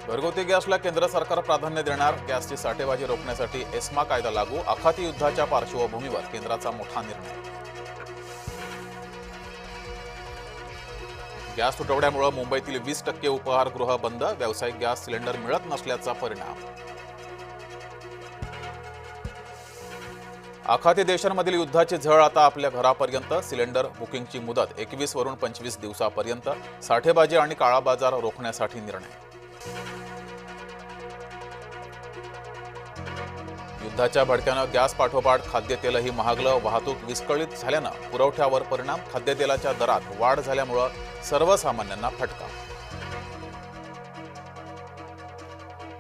घरगुती गॅसला केंद्र सरकार प्राधान्य देणार, गॅसची साठेबाजी रोखण्यासाठी एस्मा कायदा लागू, आखाती युद्धाच्या पार्श्वभूमीवर केंद्राचा मोठा निर्णय. गॅस तुटवड्यामुळे मुंबईतील 20% उपहारगृह बंद, व्यावसायिक गॅस सिलेंडर मिळत नसल्याचा परिणाम. आखाती देशांमधील युद्धाची झळ आता आपल्या घरापर्यंत, सिलेंडर बुकिंगची मुदत 21 वरून 25 दिवसापर्यंत, साठेबाजी आणि काळा बाजार रोखण्यासाठी निर्णय. युद्धाच्या भडक्यानं गॅस पाठोपाठ खाद्यतेलही महागलं, वाहतूक विस्कळीत झाल्यानं पुरवठ्यावर परिणाम, खाद्यतेलाच्या दरात वाढ झाल्यामुळे सर्वसामान्यांना फटका.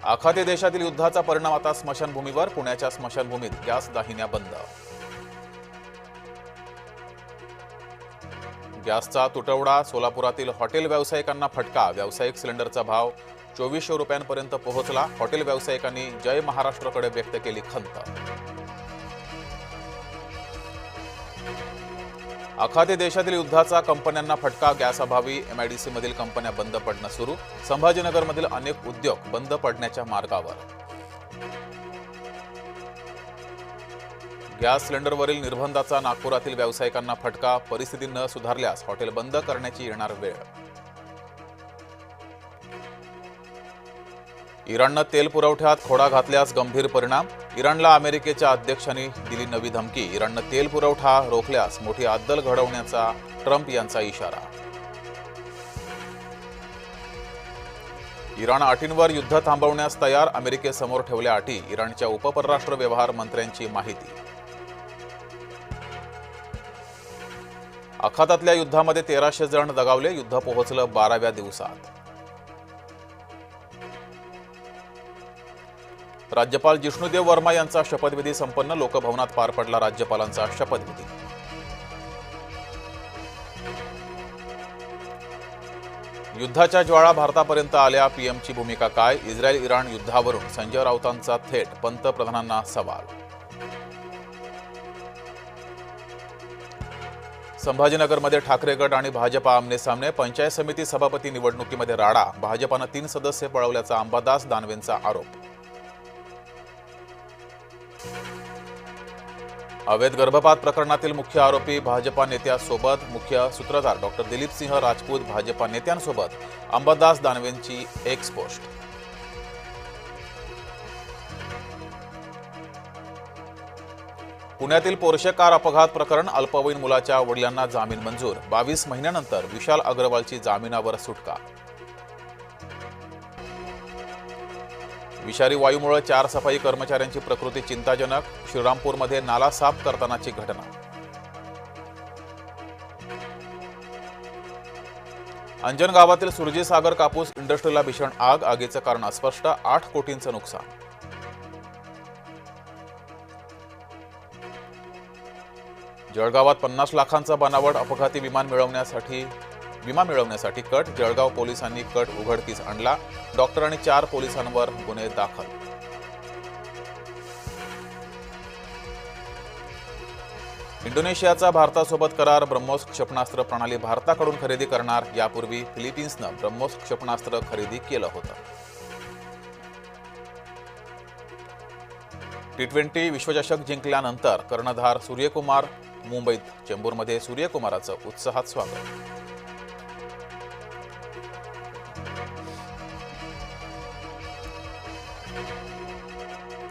आखाती देशातील युद्धाचा परिणाम आता स्मशानभूमीवर, पुण्याच्या स्मशानभूमीत गॅस दाहिन्या बंद. गॅसचा तुटवडा, सोलापुरातील हॉटेल व्यावसायिकांना फटका, व्यावसायिक सिलेंडरचा भाव 2400 रुपयांपर्यंत पोहोचला, हॉटेल व्यावसायिकांनी जय महाराष्ट्रकडे व्यक्त केली खंत. आखाती देशातील युद्धाचा कंपन्यांना फटका, गॅसअभावी MIDC मधील कंपन्या बंद पडणं सुरू, संभाजीनगरमधील अनेक उद्योग बंद पडण्याच्या मार्गावर. गॅस सिलेंडरवरील निर्बंधाचा नागपुरातील व्यावसायिकांना फटका, परिस्थिती न सुधारल्यास हॉटेल बंद करण्याची येणार वेळ. इराणनं तेल पुरवठ्यात खोडा घातल्यास गंभीर परिणाम, इराणला अमेरिकेच्या अध्यक्षांनी दिली नवी धमकी, इराणनं तेल पुरवठा रोखल्यास मोठी अद्दल घडवण्याचा ट्रम्प यांचा इशारा. इराण अटींवर युद्ध थांबवण्यास तयार, अमेरिकेसमोर ठेवल्या अटी, इराणच्या उपपरराष्ट्र व्यवहार मंत्र्यांची माहिती. आखातातल्या युद्धामध्ये 1300 जण दगावले, युद्ध पोहोचलं 12व्या दिवसात. राज्यपाल जिष्णुदेव वर्मा यांचा शपथविधी संपन्न, लोकभवनात पार पडला राज्यपालांचा शपथविधी. युद्धाच्या ज्वाळा भारतापर्यंत आल्या, पीएमची भूमिका काय, इस्रायल इराण युद्धावरून संजय राऊतांचा थेट पंतप्रधानांना सवाल. संभाजीनगरमध्ये ठाकरे गट आणि भाजपा आमने सामने, पंचायत समिती सभापती निवडणुकीमध्ये राडा, भाजपानं 3 सदस्य पळवल्याचा अंबादास दानवेंचा आरोप. अवैध गर्भपात प्रकरणातील मुख्य आरोपी भाजपा नेत्यासोबत, मुख्य सूत्रधार डॉक्टर दिलीप सिंह राजपूत भाजपा नेत्यांसोबत, अंबादास दानवेंची एक्स पोस्ट. पुण्यातील पोर्शे कार अपघात प्रकरण, अल्पवयीन मुलाच्या वडिलांना जामीन मंजूर, 22 महिन्यानंतर विशाल अग्रवालची जामिनावर सुटका. विषारी वायूमुळे 4 सफाई कर्मचाऱ्यांची प्रकृती चिंताजनक, श्रीरामपूरमध्ये नाला साफ करतानाची घटना. अंजन गावातील सुरजी सागर कापूस इंडस्ट्रीला भीषण आग, आगीचं कारण अस्पष्ट, 8 कोटींचं नुकसान. जळगावात 50 लाखांचा बनावट अपघाती विमा मिळवण्यासाठी कट, जळगाव पोलिसांनी कट उघडकीस आणला, डॉक्टर आणि 4 पोलिसांवर गुन्हे दाखल. इंडोनेशियाचा भारतासोबत करार, ब्रह्मोस क्षेपणास्त्र प्रणाली भारताकडून खरेदी करणार, यापूर्वी फिलिपिन्सनं ब्रह्मोस क्षेपणास्त्र खरेदी केलं होतं. T20 विश्वचषक जिंकल्यानंतर कर्णधार सूर्यकुमार मुंबईत, चेंबूरमध्ये सूर्यकुमाराचं उत्साहात स्वागत.